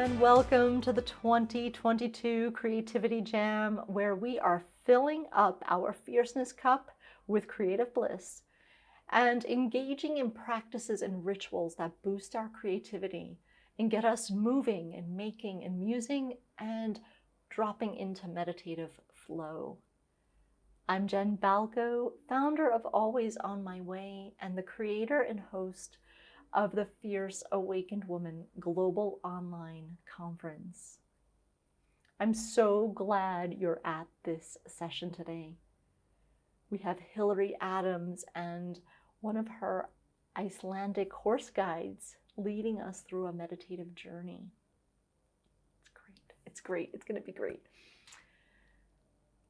and welcome to the 2022 Creativity Jam, where we are filling up our fierceness cup with creative bliss and engaging in practices and rituals that boost our creativity and get us moving and making and musing and dropping into meditative flow. I'm Jen Balco, founder of Always On My Way and the creator and host of the Fierce Awakened Woman Global Online Conference. I'm so glad you're at this session today. We have Hilary Adams and one of her Icelandic horse guides leading us through a meditative journey. It's great. It's great. It's going to be great.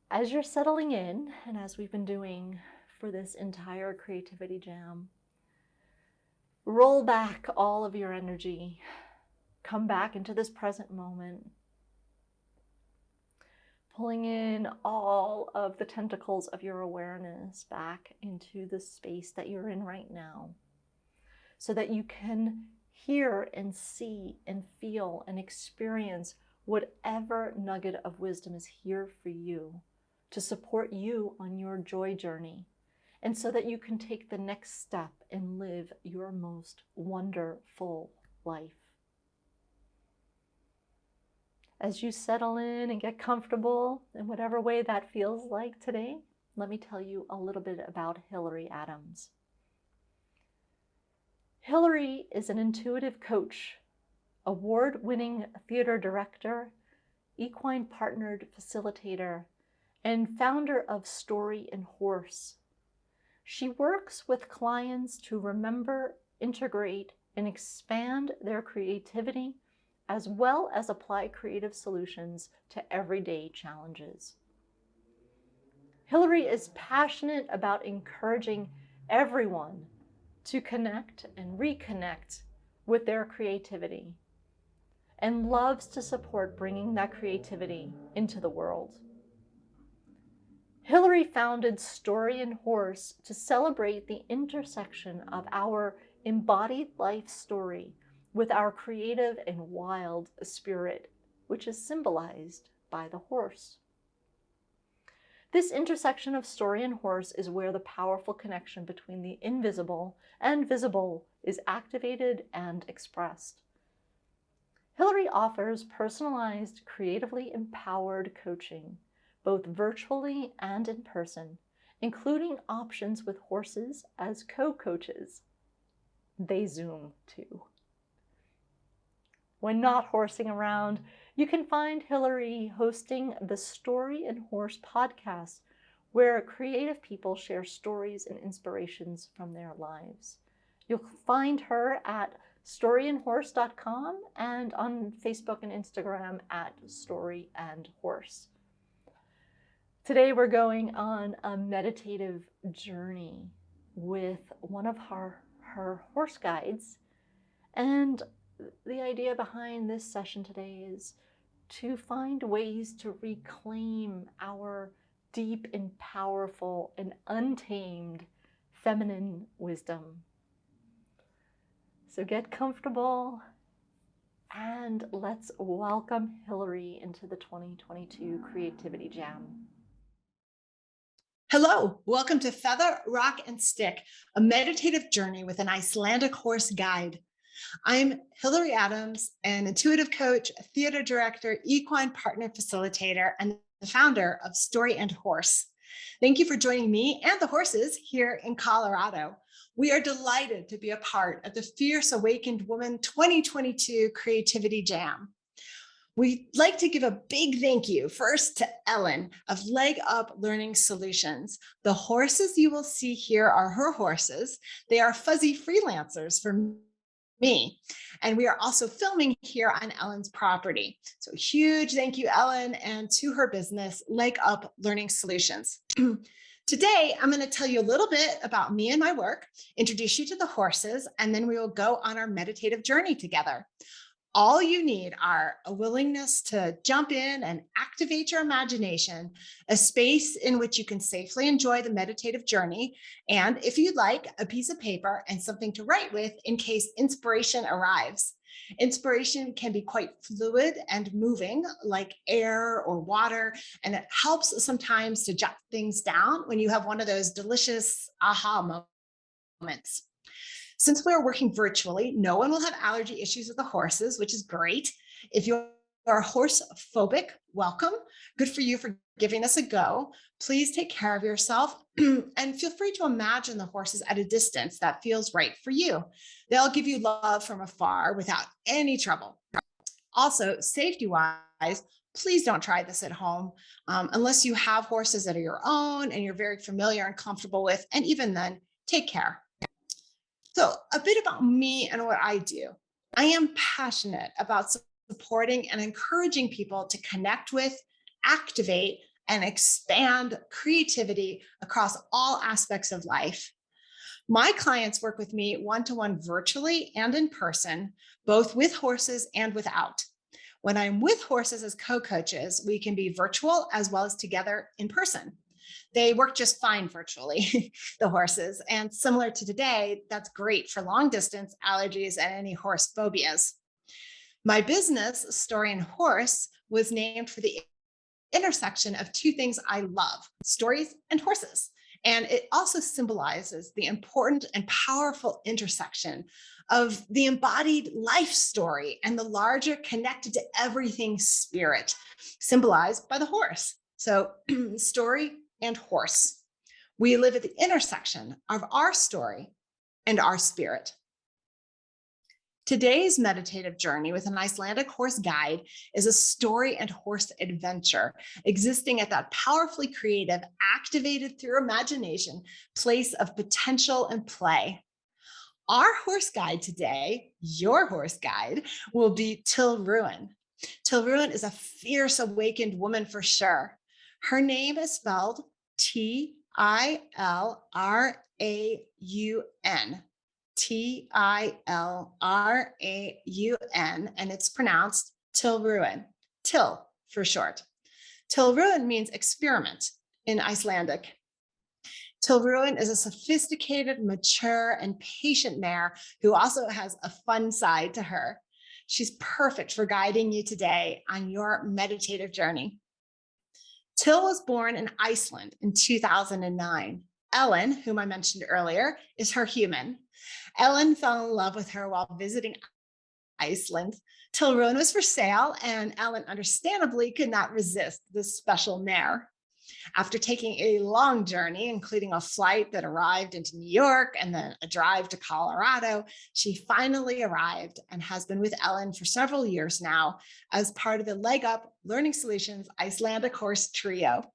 As you're settling in, and as we've been doing for this entire Creativity Jam, roll back all of your energy. Come back into this present moment. Pulling in all of the tentacles of your awareness back into the space that you're in right now, so that you can hear and see and feel and experience whatever nugget of wisdom is here for you to support you on your joy journey, and so that you can take the next step and live your most wonderful life. As you settle in and get comfortable in whatever way that feels like today, let me tell you a little bit about Hilary Adams. Hilary is an intuitive coach, award-winning theater director, equine-partnered facilitator, and founder of Story and Horse. She works with clients to remember, integrate, and expand their creativity, as well as apply creative solutions to everyday challenges. Hilary is passionate about encouraging everyone to connect and reconnect with their creativity, and loves to support bringing that creativity into the world. Hilary founded Story and Horse to celebrate the intersection of our embodied life story with our creative and wild spirit, which is symbolized by the horse. This intersection of story and horse is where the powerful connection between the invisible and visible is activated and expressed. Hilary offers personalized, creatively empowered coaching, both virtually and in person, including options with horses as co-coaches. They Zoom too. When not horsing around, you can find Hilary hosting the Story and Horse podcast, where creative people share stories and inspirations from their lives. You'll find her at storyandhorse.com and on Facebook and Instagram at Story and Horse. Today we're going on a meditative journey with one of her horse guides, and the idea behind this session today is to find ways to reclaim our deep and powerful and untamed feminine wisdom. So get comfortable and let's welcome Hilary into the 2022 Creativity Jam. Hello, welcome to Feather, Rock, and Stick, a meditative journey with an Icelandic horse guide. I'm Hilary Adams, an intuitive coach, a theater director, equine-partnered facilitator, and the founder of Story and Horse. Thank you for joining me and the horses here in Colorado. We are delighted to be a part of the Fierce Awakened Woman 2022 Creativity Jam. We'd like to give a big thank you first to Ellen of Leg Up Learning Solutions. The horses you will see here are her horses. They are fuzzy freelancers for me. And we are also filming here on Ellen's property. So huge thank you, Ellen, and to her business, Leg Up Learning Solutions. Today, I'm going to tell you a little bit about me and my work, introduce you to the horses, and then we will go on our meditative journey together. All you need are a willingness to jump in and activate your imagination, a space in which you can safely enjoy the meditative journey, and if you'd like, a piece of paper and something to write with in case inspiration arrives. Inspiration can be quite fluid and moving, like air or water, and it helps sometimes to jot things down when you have one of those delicious aha moments. Since we're working virtually, no one will have allergy issues with the horses, which is great. If you're horse phobic, welcome. Good for you for giving us a go. Please take care of yourself and feel free to imagine the horses at a distance that feels right for you. They'll give you love from afar without any trouble. Also, safety wise, please don't try this at home unless you have horses that are your own and you're very familiar and comfortable with. And even then, take care. So, a bit about me and what I do. I am passionate about supporting and encouraging people to connect with, activate, and expand creativity across all aspects of life. My clients work with me one-to-one virtually and in person, both with horses and without. When I'm with horses as co-coaches, we can be virtual as well as together in person. They work just fine virtually, the horses. And similar to today, that's great for long distance allergies and any horse phobias. My business, Story and Horse, was named for the intersection of two things I love, stories and horses. And it also symbolizes the important and powerful intersection of the embodied life story and the larger connected to everything spirit, symbolized by the horse. So story and horse. We live at the intersection of our story and our spirit. Today's meditative journey with an Icelandic horse guide is a story and horse adventure, existing at that powerfully creative, activated through imagination, place of potential and play. Our horse guide today, your horse guide, will be Tilruin. Tilruin is a fierce awakened woman for sure. Her name is spelled Tilraun. Tilraun, and it's pronounced Tilruin, Til for short. Tilruin means experiment in Icelandic. Tilruin is a sophisticated, mature, and patient mare who also has a fun side to her. She's perfect for guiding you today on your meditative journey. Til was born in Iceland in 2009. Ellen, whom I mentioned earlier, is her human. Ellen fell in love with her while visiting Iceland. Tilruin was for sale, and Ellen understandably could not resist this special mare. After taking a long journey, including a flight that arrived into New York and then a drive to Colorado, she finally arrived and has been with Ellen for several years now as part of the Leg Up Learning Solutions Icelandic Horse Trio.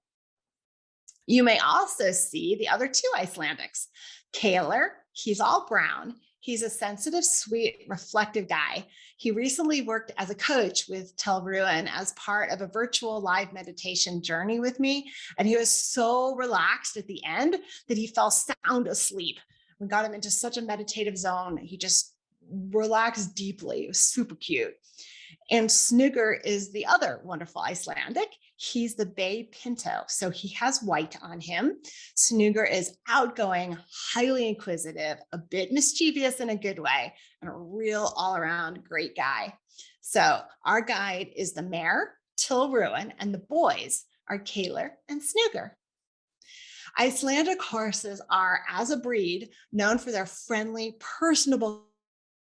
You may also see the other two Icelandics. Kaler, he's all brown. He's a sensitive, sweet, reflective guy. He recently worked as a coach with Tilruin as part of a virtual live meditation journey with me. And he was so relaxed at the end that he fell sound asleep. We got him into such a meditative zone. He just relaxed deeply. It was super cute. And Snugger is the other wonderful Icelandic. He's the Bay Pinto, so he has white on him. Snugger is outgoing, highly inquisitive, a bit mischievous in a good way, and a real all-around great guy. So our guide is the mare, Tilruin, and the boys are Kaler and Snugger. Icelandic horses are, as a breed, known for their friendly, personable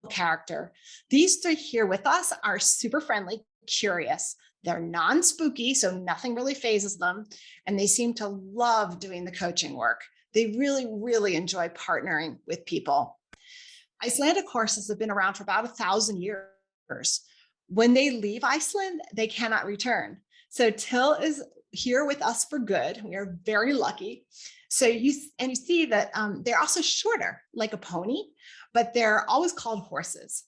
character. These three here with us are super friendly, curious. They're non-spooky, so nothing really phases them. And they seem to love doing the coaching work. They really, really enjoy partnering with people. Icelandic horses have been around for about 1,000 years. When they leave Iceland, they cannot return. So Til is here with us for good. We are very lucky. So you see that they're also shorter, like a pony, but they're always called horses.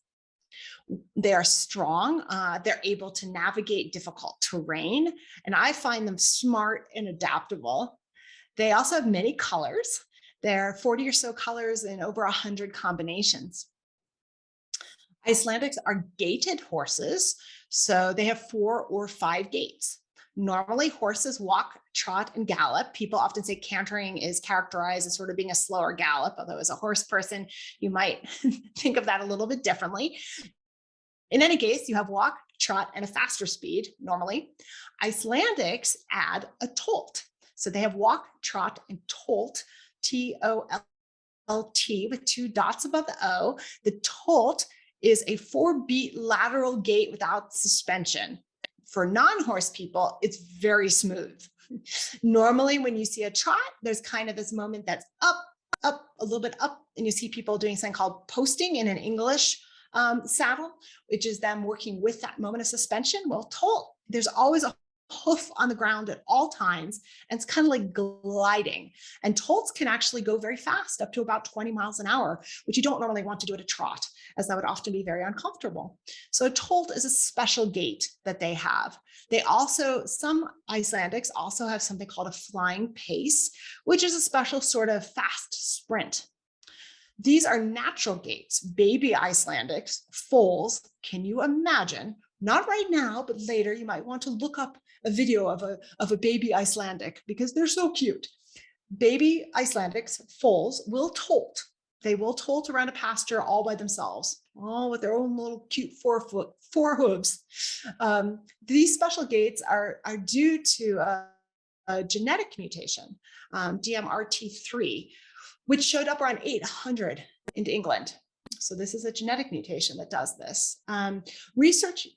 They are strong. They're able to navigate difficult terrain, and I find them smart and adaptable. They also have many colors. There are 40 or so colors and over 100 combinations. Icelandics are gaited horses, so they have 4 or 5 gaits. Normally, horses walk, trot, and gallop. People often say cantering is characterized as sort of being a slower gallop, although as a horse person, you might think of that a little bit differently. In any case, you have walk, trot, and a faster speed normally. Icelandics add a tolt. So they have walk, trot, and tolt, T-O-L-T, with 2 dots above the O. The tolt is a 4-beat lateral gait without suspension. For non-horse people, it's very smooth. Normally, when you see a trot, there's kind of this moment that's up, a little bit up, and you see people doing something called posting in an English saddle, which is them working with that moment of suspension. Well, tolt, there's always a hoof on the ground at all times, and it's kind of like gliding. And tolts can actually go very fast, up to about 20 miles an hour, which you don't normally want to do at a trot, as that would often be very uncomfortable. So a tolt is a special gait that they have. They also, some Icelandics also have something called a flying pace, which is a special sort of fast sprint. These are natural gaits. Baby Icelandics, foals, can you imagine? Not right now, but later you might want to look up a video of a baby Icelandic because they're so cute. Baby Icelandics, foals, will tolt. They will tolt around a pasture all by themselves, all with their own little cute four hooves. These special gaits are due to a genetic mutation, DMRT3, which showed up around 800 in England. So this is a genetic mutation that does this. Research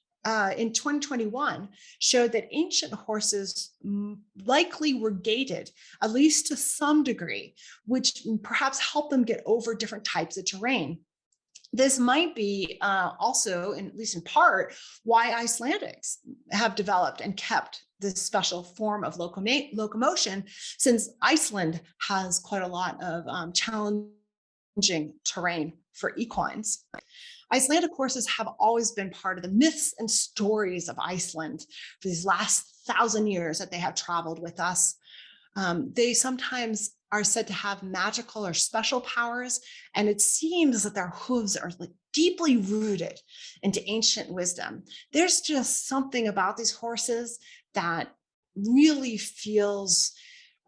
in 2021 showed that ancient horses likely were gaited, at least to some degree, which perhaps helped them get over different types of terrain. This might be also, at least in part, why Icelandics have developed and kept this special form of locomotion, since Iceland has quite a lot of challenging terrain for equines. Icelandic horses have always been part of the myths and stories of Iceland for these last 1,000 years that they have traveled with us. They sometimes are said to have magical or special powers, and it seems that their hooves are like deeply rooted into ancient wisdom. There's just something about these horses that really feels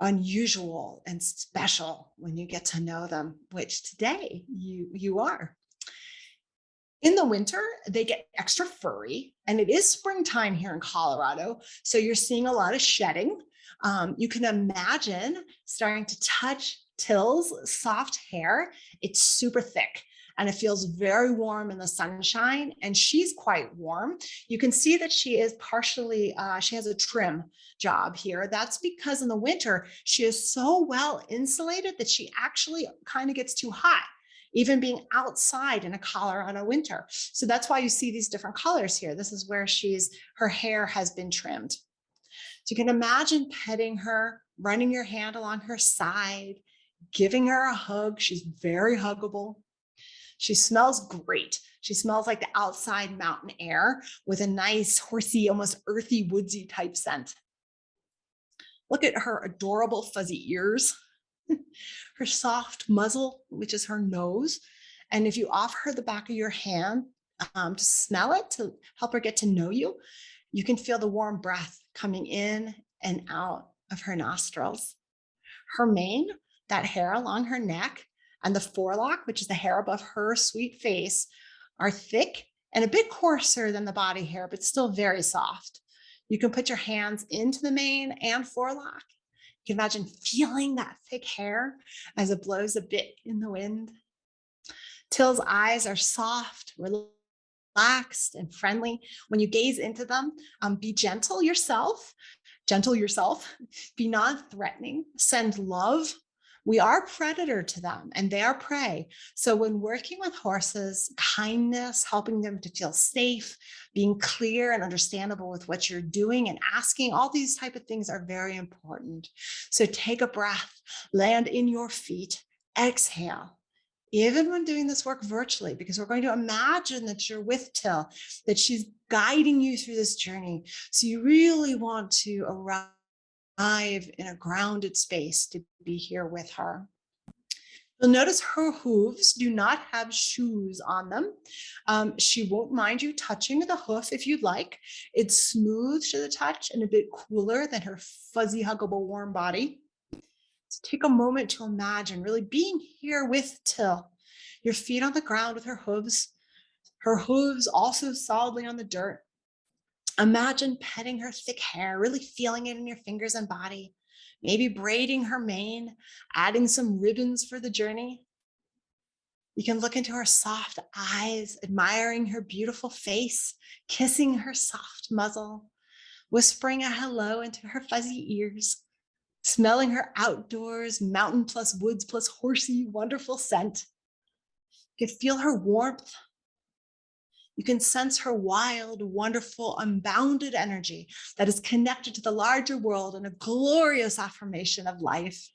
unusual and special when you get to know them, which today you are. In the winter, they get extra furry, and it is springtime here in Colorado, so you're seeing a lot of shedding. You can imagine starting to touch Till's soft hair. It's super thick and it feels very warm in the sunshine, and she's quite warm. You can see that she is partially, she has a trim job here. That's because in the winter, she is so well insulated that she actually kind of gets too hot, even being outside in a Colorado winter. So that's why you see these different colors here. This is where her hair has been trimmed. So you can imagine petting her, running your hand along her side, giving her a hug. She's very huggable. She smells great. She smells like the outside mountain air with a nice horsey, almost earthy, woodsy type scent. Look at her adorable fuzzy ears, her soft muzzle, which is her nose. And if you offer her the back of your hand to smell it, to help her get to know you, you can feel the warm breath coming in and out of her nostrils. Her mane, that hair along her neck, and the forelock, which is the hair above her sweet face, are thick and a bit coarser than the body hair, but still very soft. You can put your hands into the mane and forelock. You can imagine feeling that thick hair as it blows a bit in the wind. Till's eyes are soft, relaxed, and friendly. When you gaze into them, be gentle yourself, be non-threatening, send love. We are predator to them and they are prey. So when working with horses, kindness, helping them to feel safe, being clear and understandable with what you're doing and asking, all these type of things are very important. So take a breath, land in your feet, exhale. Even when doing this work virtually, because we're going to imagine that you're with Till, that she's guiding you through this journey. So you really want to arrive in a grounded space to be here with her. You'll notice her hooves do not have shoes on them. She won't mind you touching the hoof if you'd like. It's smooth to the touch and a bit cooler than her fuzzy, huggable, warm body. So take a moment to imagine really being here with Till. Your feet on the ground with her hooves also solidly on the dirt. Imagine petting her thick hair, really feeling it in your fingers and body, maybe braiding her mane, adding some ribbons for the journey. You can look into her soft eyes, admiring her beautiful face, kissing her soft muzzle, whispering a hello into her fuzzy ears, smelling her outdoors, mountain plus woods plus horsey, wonderful scent. You can feel her warmth. You can sense her wild, wonderful, unbounded energy that is connected to the larger world in a glorious affirmation of life.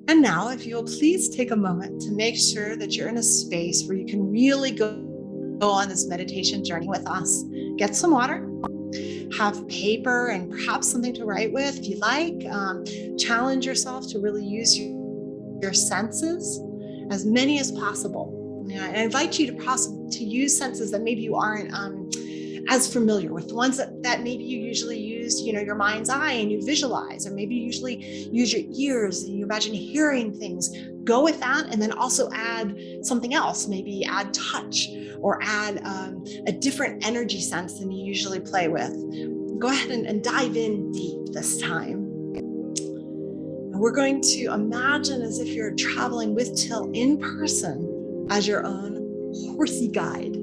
And now, if you will please take a moment to make sure that you're in a space where you can really go on this meditation journey with us. Get some water, have paper and perhaps something to write with if you like. Challenge yourself to really use your senses, as many as possible. I invite you to use senses that maybe you aren't as familiar with, the ones that maybe you usually use, your mind's eye and you visualize, or maybe you usually use your ears and you imagine hearing things. Go with that, and then also add something else, maybe add touch or add a different energy sense than you usually play with. Go ahead and dive in deep this time. We're going to imagine as if you're traveling with Till in person as your own horsey guide.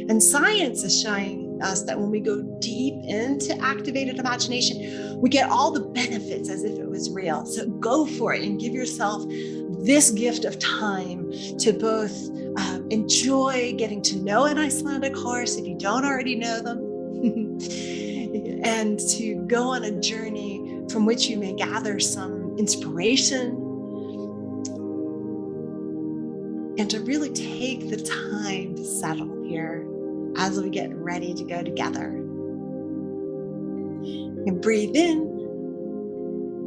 And science is showing us that when we go deep into activated imagination, we get all the benefits as if it was real. So go for it and give yourself this gift of time to both enjoy getting to know an Icelandic horse if you don't already know them, and to go on a journey from which you may gather some inspiration, and to really take the time to settle here as we get ready to go together. And breathe in,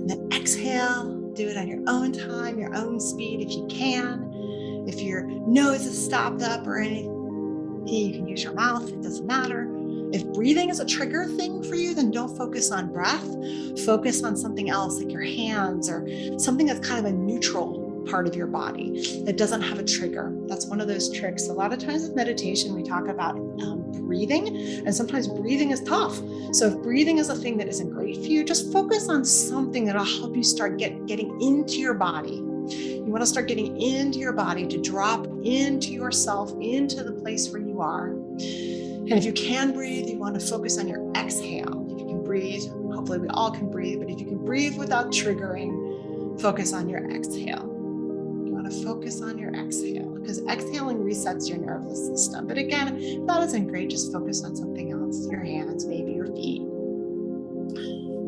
and then exhale. Do it on your own time, your own speed if you can. If your nose is stopped up or anything, you can use your mouth, it doesn't matter. If breathing is a trigger thing for you, then don't focus on breath. Focus on something else like your hands or something that's kind of a neutral part of your body that doesn't have a trigger. That's one of those tricks. A lot of times with meditation, we talk about breathing, and sometimes breathing is tough. So if breathing is a thing that isn't great for you, just focus on something that'll help you start getting into your body. You want to start getting into your body, to drop into yourself, into the place where you are. And if you can breathe, you want to focus on your exhale. If you can breathe, hopefully we all can breathe, but if you can breathe without triggering, focus on your exhale. You want to focus on your exhale, because exhaling resets your nervous system. But again, if that isn't great, just focus on something else, your hands, maybe your feet.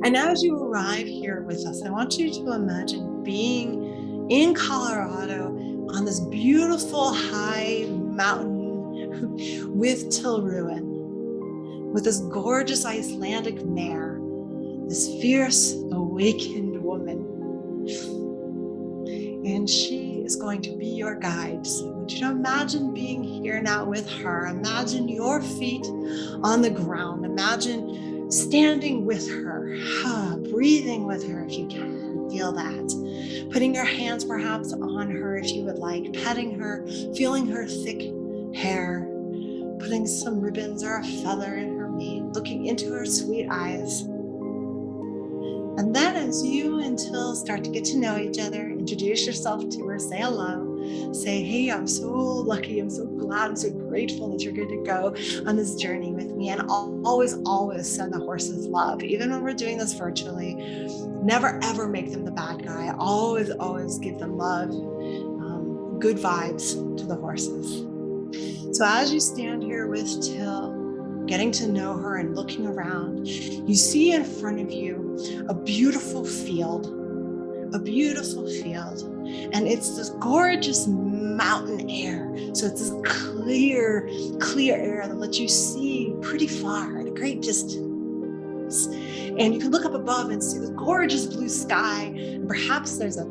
And as you arrive here with us, I want you to imagine being in Colorado on this beautiful high mountain with Tilruin, with this gorgeous Icelandic mare, this fierce, awakened woman. And she is going to be your guide. So I want you to imagine being here now with her. Imagine your feet on the ground. Imagine standing with her, breathing with her if you can. Feel that. Putting your hands perhaps on her if you would like, petting her, feeling her thick hair, putting some ribbons or a feather in her mane, looking into her sweet eyes. And then as you and Till start to get to know each other, introduce yourself to her, say hello, say, hey, I'm so lucky, I'm so glad, I'm so grateful that you're good to go on this journey with me. And always, always send the horses love. Even when we're doing this virtually, never, ever make them the bad guy. Always, always give them love, good vibes to the horses. So as you stand here with Till, getting to know her and looking around, you see in front of you a beautiful field, and it's this gorgeous mountain air. So it's this clear air that lets you see pretty far at a great distance. And you can look up above and see this gorgeous blue sky, and perhaps there's a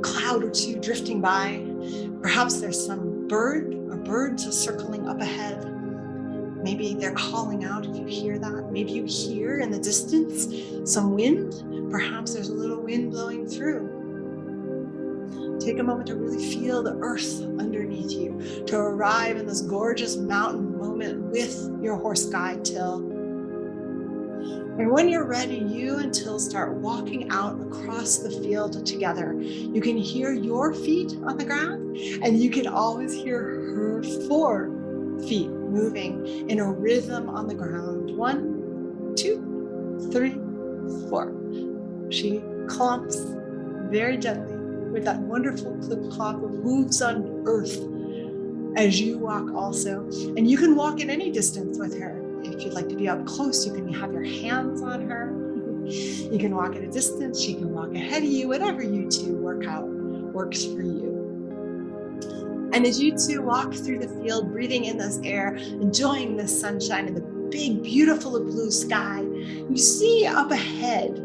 cloud or two drifting by. Perhaps there's some bird or birds are circling up ahead. Maybe they're calling out if you hear that. Maybe you hear in the distance some wind. Perhaps there's a little wind blowing through. Take a moment to really feel the earth underneath you, to arrive in this gorgeous mountain moment with your horse guide, Till. And when you're ready, you and Till start walking out across the field together. You can hear your feet on the ground, and you can always hear her 4 feet moving in a rhythm on the ground. 1, 2, 3, 4. She clomps very gently with that wonderful clip clop of hooves on earth as you walk also. And you can walk at any distance with her. If you'd like to be up close, you can have your hands on her. You can walk at a distance. She can walk ahead of you. Whatever you two work out works for you. And as you two walk through the field, breathing in this air, enjoying the sunshine and the big, beautiful blue sky, you see up ahead,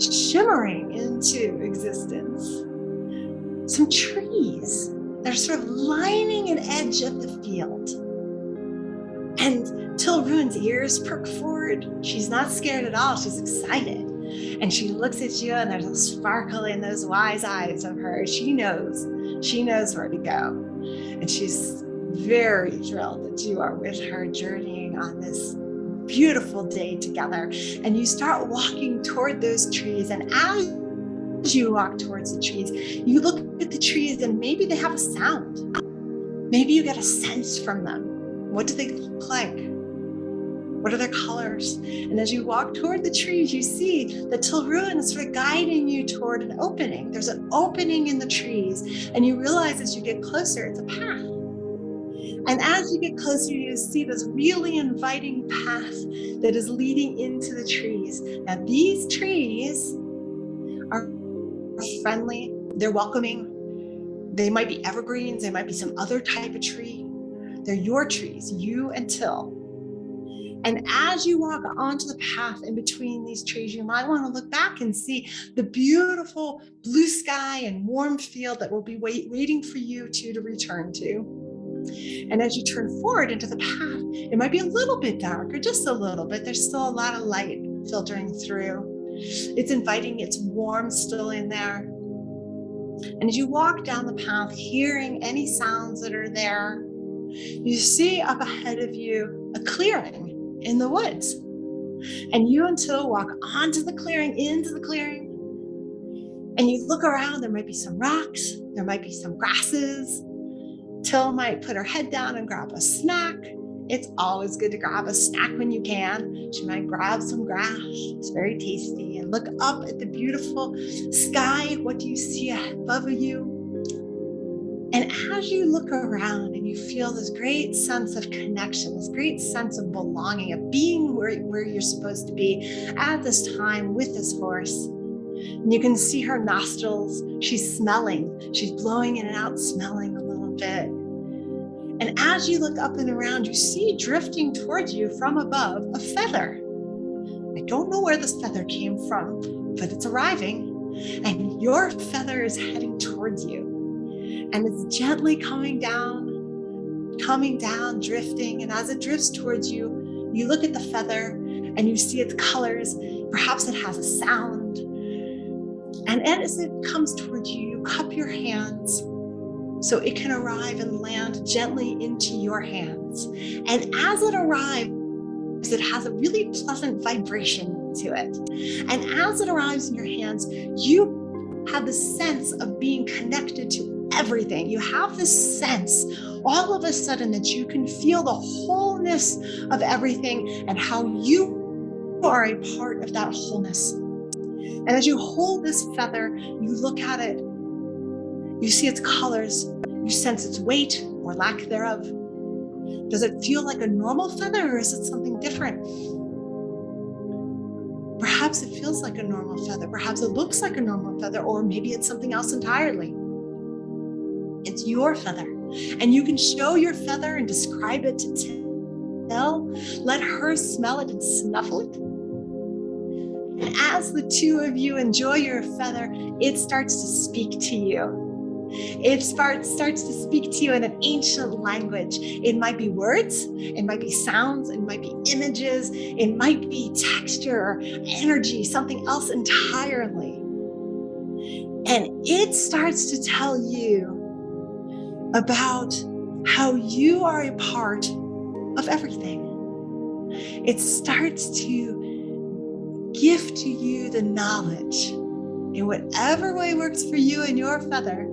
shimmering into existence, some trees that are sort of lining an edge of the field. And Till Ruin's ears perk forward. She's not scared at all. She's excited. And she looks at you, and there's a sparkle in those wise eyes of hers. She knows where to go. And she's very thrilled that you are with her, journeying on this beautiful day together. And you start walking toward those trees. And as you walk towards the trees, you look at the trees, and maybe they have a sound. Maybe you get a sense from them. What do they look like? What are their colors? And as you walk toward the trees, you see that Till Ruin is sort of guiding you toward an opening. There's an opening in the trees, and you realize as you get closer, it's a path. And as you get closer, you see this really inviting path that is leading into the trees. Now, these trees are friendly, they're welcoming. They might be evergreens, they might be some other type of tree. They're your trees, you and Till. And as you walk onto the path in between these trees, you might want to look back and see the beautiful blue sky and warm field that will be waiting for you two to return to. And as you turn forward into the path, it might be a little bit darker, just a little bit. There's still a lot of light filtering through. It's inviting, it's warm still in there. And as you walk down the path, hearing any sounds that are there, you see up ahead of you a clearing in the woods. And you and Till walk onto the clearing, into the clearing, and you look around. There might be some rocks, there might be some grasses. Till might put her head down and grab a snack. It's always good to grab a snack when you can. She might grab some grass. It's very tasty. And look up at the beautiful sky. What do you see above you? And as you look around and you feel this great sense of connection, this great sense of belonging, of being where you're supposed to be at this time with this horse, and you can see her nostrils. She's smelling. She's blowing in and out, smelling a little bit. And as you look up and around, you see drifting towards you from above a feather. I don't know where this feather came from, but it's arriving. And your feather is heading towards you. And it's gently coming down, drifting. And as it drifts towards you, you look at the feather and you see its colors. Perhaps it has a sound. And as it comes towards you, you cup your hands so it can arrive and land gently into your hands. And as it arrives, it has a really pleasant vibration to it. And as it arrives in your hands, you have the sense of being connected to everything. You have this sense all of a sudden that you can feel the wholeness of everything and how you are a part of that wholeness. And as you hold this feather, you look at it, you see its colors, you sense its weight or lack thereof. Does it feel like a normal feather or is it something different? Perhaps it feels like a normal feather. Perhaps it looks like a normal feather, or maybe it's something else entirely. It's your feather. And you can show your feather and describe it to Till. Let her smell it and snuffle it. And And as the two of you enjoy your feather, it starts to speak to you. It starts to speak to you in an ancient language. It might be words, it might be sounds, it might be images, it might be texture or energy, something else entirely. And it starts to tell you about how you are a part of everything. It starts to gift to you the knowledge in whatever way works for you and your feather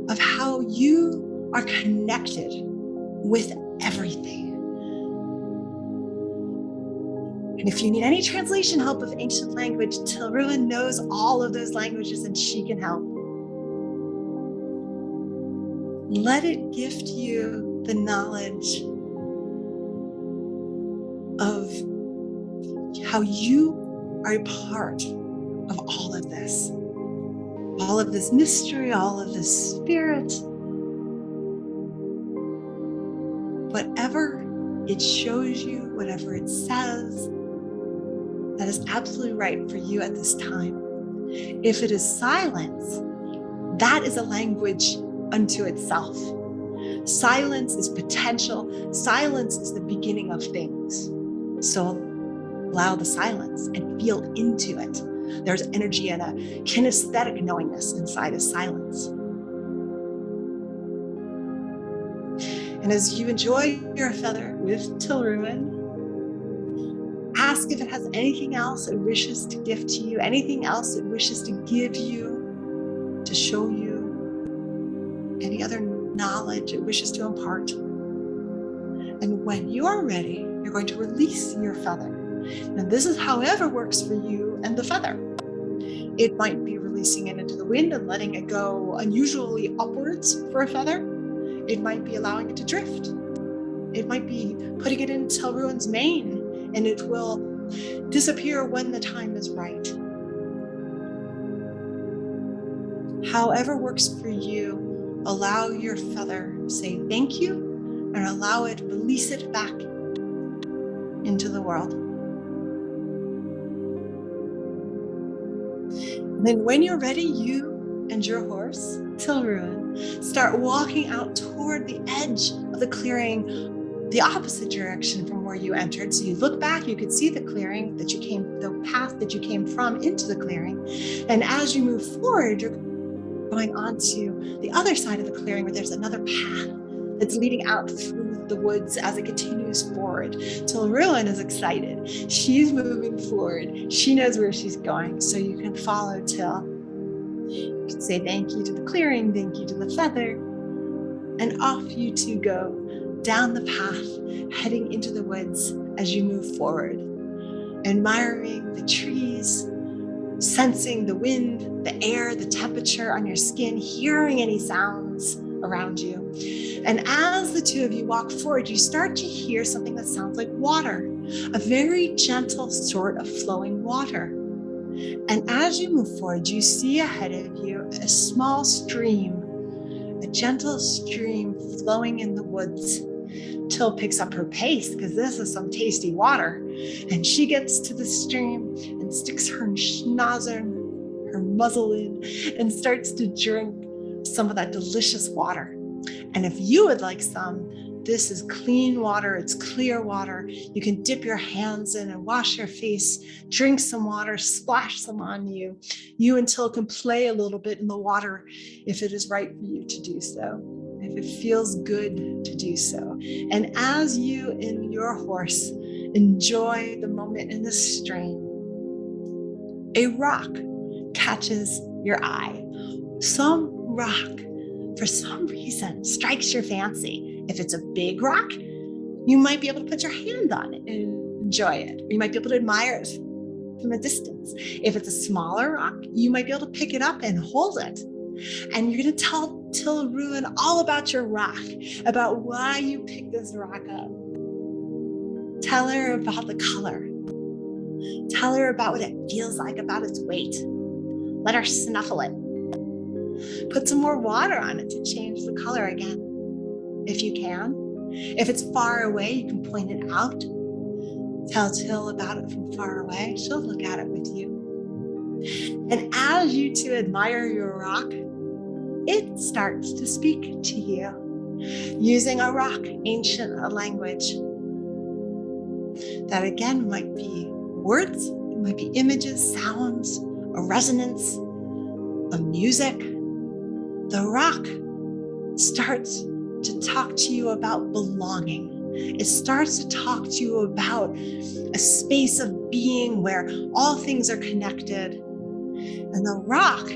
of how you are connected with everything. And if you need any translation help of ancient language, Hilary knows all of those languages and she can help. Let it gift you the knowledge of how you are a part of all of this mystery, all of this spirit. Whatever it shows you, whatever it says, that is absolutely right for you at this time. If it is silence, that is a language unto itself. Silence is potential. Silence is the beginning of things. So allow the silence and feel into it. There's energy and a kinesthetic knowingness inside of silence. And as you enjoy your feather with Hilary, ask if it has anything else it wishes to gift to you, anything else it wishes to give you, to show you, any other knowledge it wishes to impart. And when you are ready, you're going to release your feather. And this is however works for you and the feather. It might be releasing it into the wind and letting it go unusually upwards for a feather. It might be allowing it to drift. It might be putting it into Hilary's mane and it will disappear when the time is right. However works for you, allow your feather, say thank you, and allow it, release it back into the world. And then when you're ready, you and your horse, Hilary, start walking out toward the edge of the clearing, the opposite direction from where you entered. So you look back, you could see the clearing that you came, the path that you came from into the clearing. And as you move forward, you're going onto the other side of the clearing where there's another path that's leading out through the woods as it continues forward. Hilary is excited. She's moving forward. She knows where she's going. So you can follow Till. You can say thank you to the clearing, thank you to the feather, and off you two go down the path, heading into the woods as you move forward, admiring the trees, sensing the wind, the air, the temperature on your skin, hearing any sounds around you. And as the two of you walk forward, you start to hear something that sounds like water, a very gentle sort of flowing water. And as you move forward, you see ahead of you a small stream, a gentle stream flowing in the woods. Till picks up her pace because this is some tasty water. And she gets to the stream and sticks her schnozzern, her muzzle in, and starts to drink some of that delicious water. And if you would like some, this is clean water, it's clear water. You can dip your hands in and wash your face, drink some water, splash some on you. You and Till can play a little bit in the water if it is right for you to do so, if it feels good to do so. And as you and your horse enjoy the moment in the stream, a rock catches your eye. Some rock, for some reason, strikes your fancy. If it's a big rock, you might be able to put your hand on it and enjoy it. Or you might be able to admire it from a distance. If it's a smaller rock, you might be able to pick it up and hold it. And you're going to tell Hilary all about your rock, about why you picked this rock up. Tell her about the color. Tell her about what it feels like, about its weight. Let her snuffle it. Put some more water on it to change the color again, if you can. If it's far away, you can point it out. tell Till about it from far away. She'll look at it with you. And as you two admire your rock, it starts to speak to you using a rock ancient language that again might be words, it might be images, sounds, a resonance, a music. The rock starts to talk to you about belonging. It starts to talk to you about a space of being where all things are connected. And the rock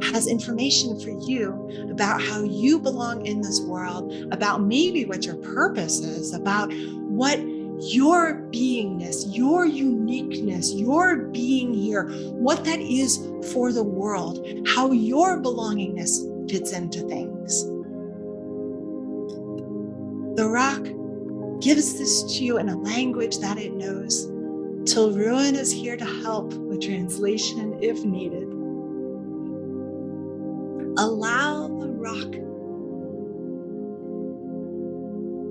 has information for you about how you belong in this world, about maybe what your purpose is, about what your beingness, your uniqueness, your being here, what that is for the world, how your belongingness fits into things. The rock gives this to you in a language that it knows. Till Ruin is here to help with translation if needed. Allow the rock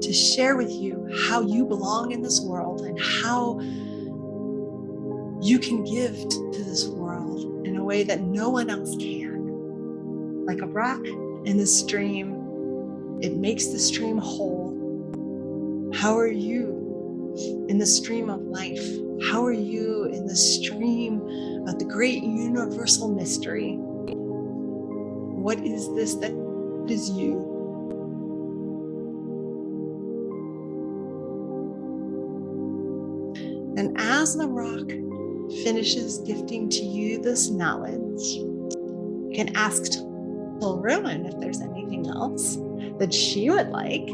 to share with you how you belong in this world and how you can give to this world in a way that no one else can. Like a rock in the stream, it makes the stream whole. How are you in the stream of life? How are you in the stream of the great universal mystery? What is this that is you? And as the rock finishes gifting to you this knowledge, you can ask Till Ruin if there's anything else that she would like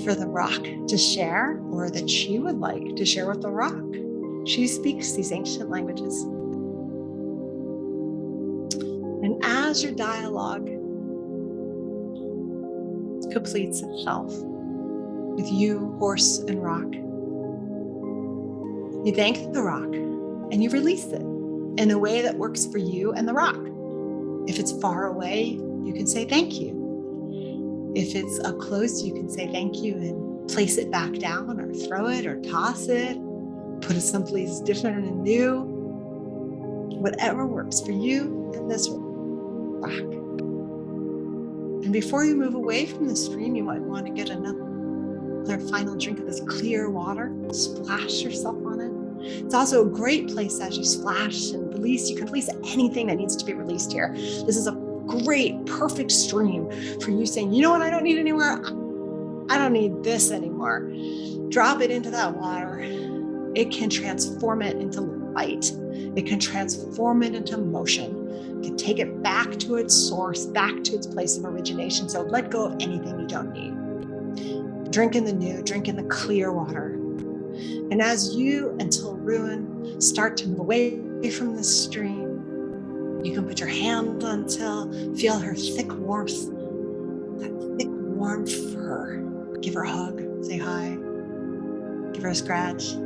for the rock to share, or that she would like to share with the rock. She speaks these ancient languages. And as your dialogue completes itself with you, horse, and rock, you thank the rock and you release it in a way that works for you and the rock. If it's far away, you can say thank you. If it's up close, you can say thank you and place it back down, or throw it, or toss it, put it someplace different and new. Whatever works for you and this rock. And before you move away from the stream, you might want to get another final drink of this clear water. Splash yourself on it. It's also a great place as you splash and release. You can release anything that needs to be released here. This is a great, perfect stream for you saying, you know what, I don't need anywhere. I don't need this anymore. Drop it into that water. It can transform it into light. It can transform it into motion. It can take it back to its source, back to its place of origination. So let go of anything you don't need. Drink in the new, drink in the clear water. And as you and Till Ruin start to move away from the stream, you can put your hand on Till, feel her thick warmth, that thick warm fur. Give her a hug, say hi, give her a scratch.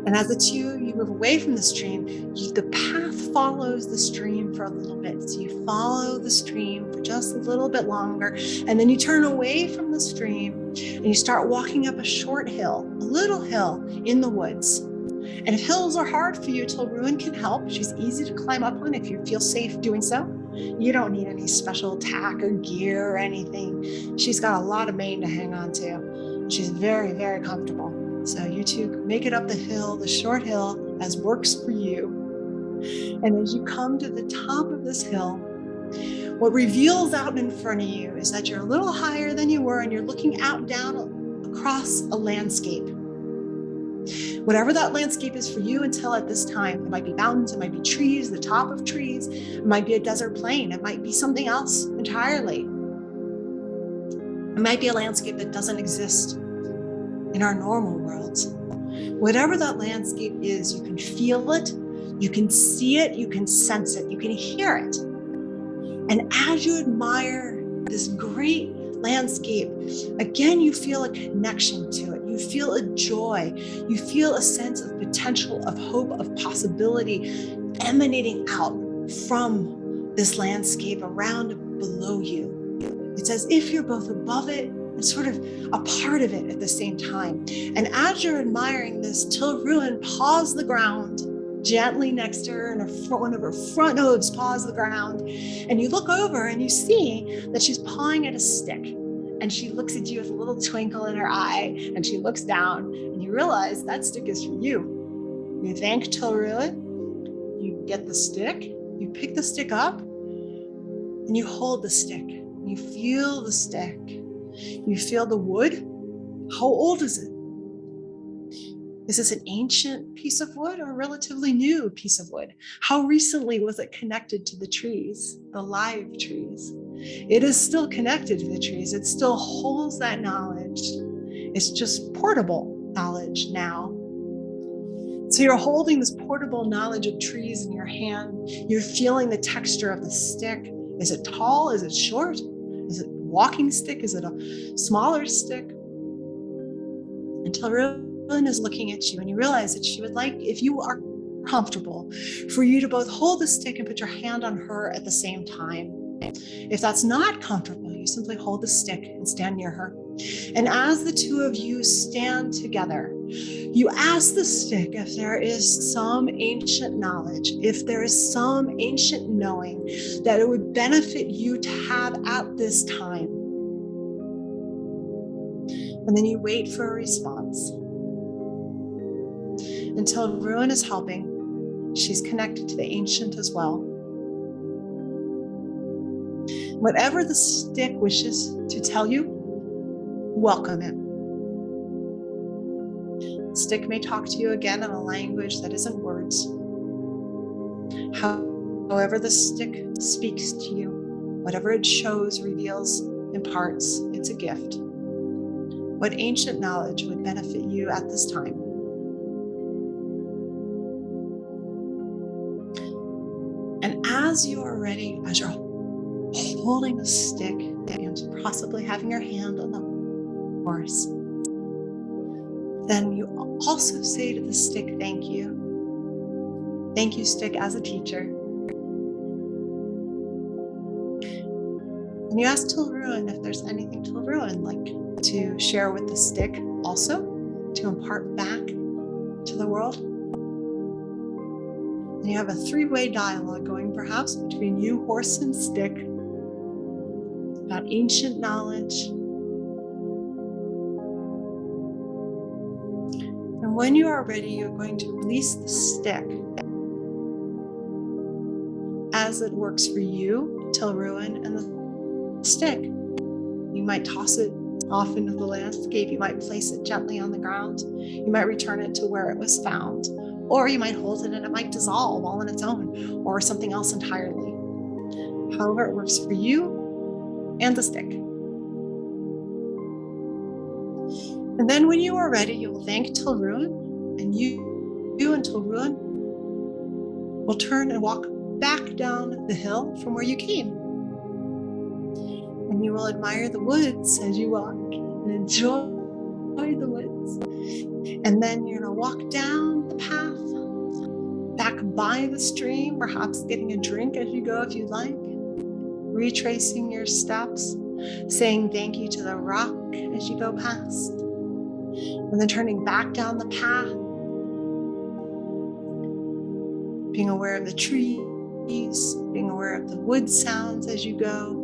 And as the two, you move away from the stream, the path follows the stream for a little bit. So you follow the stream for just a little bit longer, and then you turn away from the stream and you start walking up a short hill, a little hill in the woods. And if hills are hard for you, Till Ruin can help. She's easy to climb up on if you feel safe doing so. You don't need any special tack or gear or anything. She's got a lot of mane to hang on to. She's very, very comfortable. So you two make it up the hill, the short hill, as works for you. And as you come to the top of this hill, what reveals out in front of you is that you're a little higher than you were, and you're looking out down across a landscape. Whatever that landscape is for you until at this time, it might be mountains, it might be trees, the top of trees, it might be a desert plain, it might be something else entirely. It might be a landscape that doesn't exist in our normal worlds. Whatever that landscape is, you can feel it, you can see it, you can sense it, you can hear it. And as you admire this great landscape, again, you feel a connection to it. You feel a joy. You feel a sense of potential, of hope, of possibility emanating out from this landscape around below you. It's as if you're both above it and sort of a part of it at the same time. And as you're admiring this, Tilruin paws the ground gently next to her, and one of her front hooves paws the ground. And you look over and you see that she's pawing at a stick. And she looks at you with a little twinkle in her eye, and she looks down, and you realize that stick is for you. You thank Tilruin, you get the stick, you pick the stick up, and you hold the stick. You feel the stick. You feel the wood. How old is it? Is this an ancient piece of wood or a relatively new piece of wood? How recently was it connected to the trees, the live trees? It is still connected to the trees. It still holds that knowledge. It's just portable knowledge now. So you're holding this portable knowledge of trees in your hand. You're feeling the texture of the stick. Is it tall? Is it short? Is it a walking stick? Is it a smaller stick? Until Tilruin is looking at you, and you realize that she would like, if you are comfortable, for you to both hold the stick and put your hand on her at the same time. If that's not comfortable, you simply hold the stick and stand near her. And as the two of you stand together, you ask the stick if there is some ancient knowledge, if there is some ancient knowing that it would benefit you to have at this time. And then you wait for a response. Until Ruin is helping, she's connected to the ancient as well. Whatever the stick wishes to tell you, welcome it. The stick may talk to you again in a language that isn't words. However the stick speaks to you, whatever it shows, reveals, imparts, it's a gift. What ancient knowledge would benefit you at this time? And as you are ready, as you're holding the stick and possibly having your hand on the horse, then you also say to the stick, thank you. Thank you, stick, as a teacher. And you ask Tilruin if there's anything Tilruin like to share with the stick also, to impart back to the world. And you have a three-way dialogue going perhaps between you, horse, and stick about ancient knowledge. And when you are ready, you're going to release the stick as it works for you, Tilruin, and the stick. You might toss it off into the landscape. You might place it gently on the ground. You might return it to where it was found. Or you might hold it and it might dissolve all on its own, or something else entirely. However it works for you and the stick. And then when you are ready, you will thank Tilruin, and you and Tilruin will turn and walk back down the hill from where you came. And you will admire the woods as you walk and enjoy the woods. And then you're going to walk down the path, back by the stream, perhaps getting a drink as you go if you like, retracing your steps, saying thank you to the rock as you go past, and then turning back down the path, being aware of the trees, being aware of the wood sounds as you go,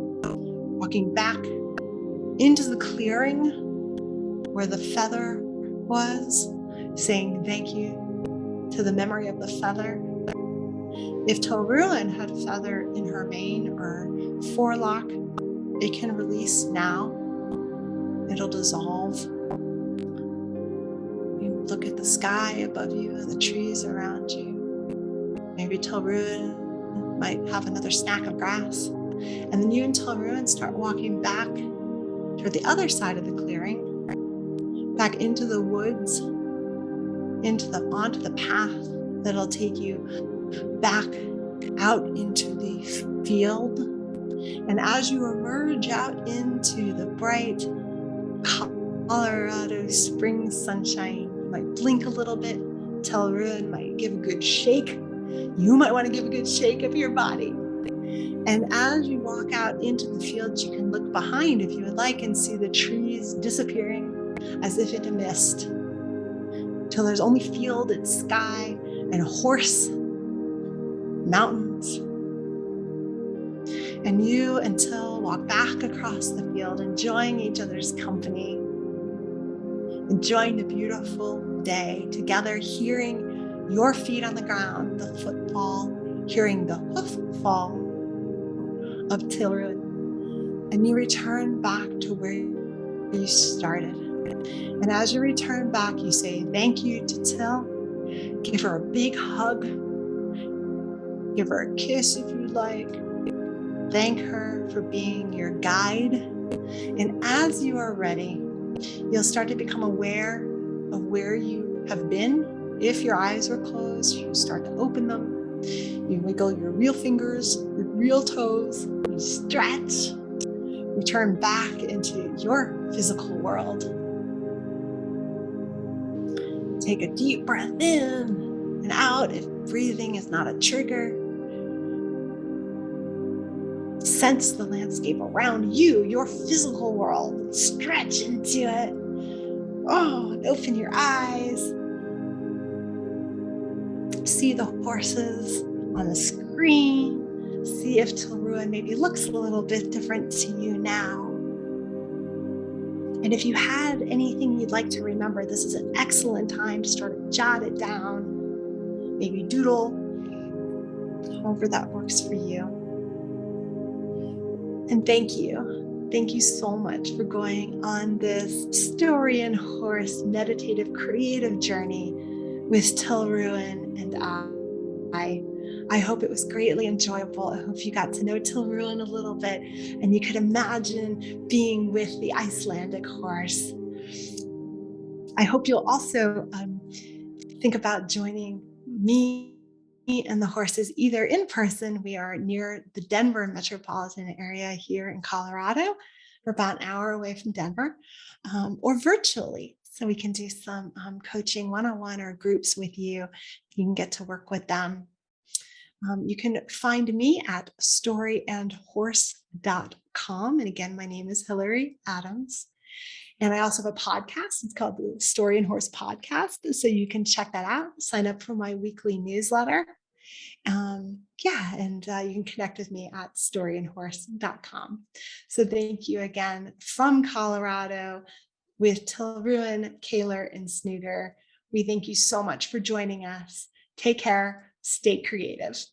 walking back into the clearing where the feather was, saying thank you to the memory of the feather. If Tilruin had a feather in her mane or forelock, it can release now. It'll dissolve. You look at the sky above you and the trees around you. Maybe Tilruin might have another snack of grass. And then you and Tilruin start walking back toward the other side of the clearing, back into the woods, onto the path that'll take you back out into the field. And as you emerge out into the bright Colorado spring sunshine, you might blink a little bit. Tilruin might give a good shake. You might want to give a good shake of your body. And as you walk out into the field, you can look behind if you would like and see the trees disappearing as if into mist, till there's only field and sky and a horse, mountains. And you and Till walk back across the field, enjoying each other's company, enjoying the beautiful day together, hearing your feet on the ground, the footfall, hearing the hoofball of Tilrud. And you return back to where you started. And as you return back, you say thank you to Till. Give her a big hug. Give her a kiss if you'd like. Thank her for being your guide. And as you are ready, you'll start to become aware of where you have been. If your eyes were closed, you start to open them. You wiggle your real fingers, your real toes, you stretch. Return back into your physical world. Take a deep breath in and out if breathing is not a trigger. Sense the landscape around you, your physical world. Stretch into it. Oh, and open your eyes. See the horses on the screen. See if Tilrud maybe looks a little bit different to you now. And if you had anything you'd like to remember, this is an excellent time to start to jot it down. Maybe doodle, however that works for you. And thank you. Thank you so much for going on this story and horse meditative creative journey with Tilrud and I hope it was greatly enjoyable. I hope you got to know Tilrud a little bit and you could imagine being with the Icelandic horse. I hope you'll also think about joining me and the horses either in person. We are near the Denver metropolitan area here in Colorado. We're about an hour away from Denver, or virtually. So we can do some coaching one-on-one or groups with you. You can get to work with them. You can find me at storyandhorse.com. And again, my name is Hilary Adams. And I also have a podcast. It's called the Story and Horse Podcast. So you can check that out. Sign up for my weekly newsletter. You can connect with me at storyandhorse.com. So thank you again from Colorado with Tilrud, Kaler, and Snooger. We thank you so much for joining us. Take care. Stay creative.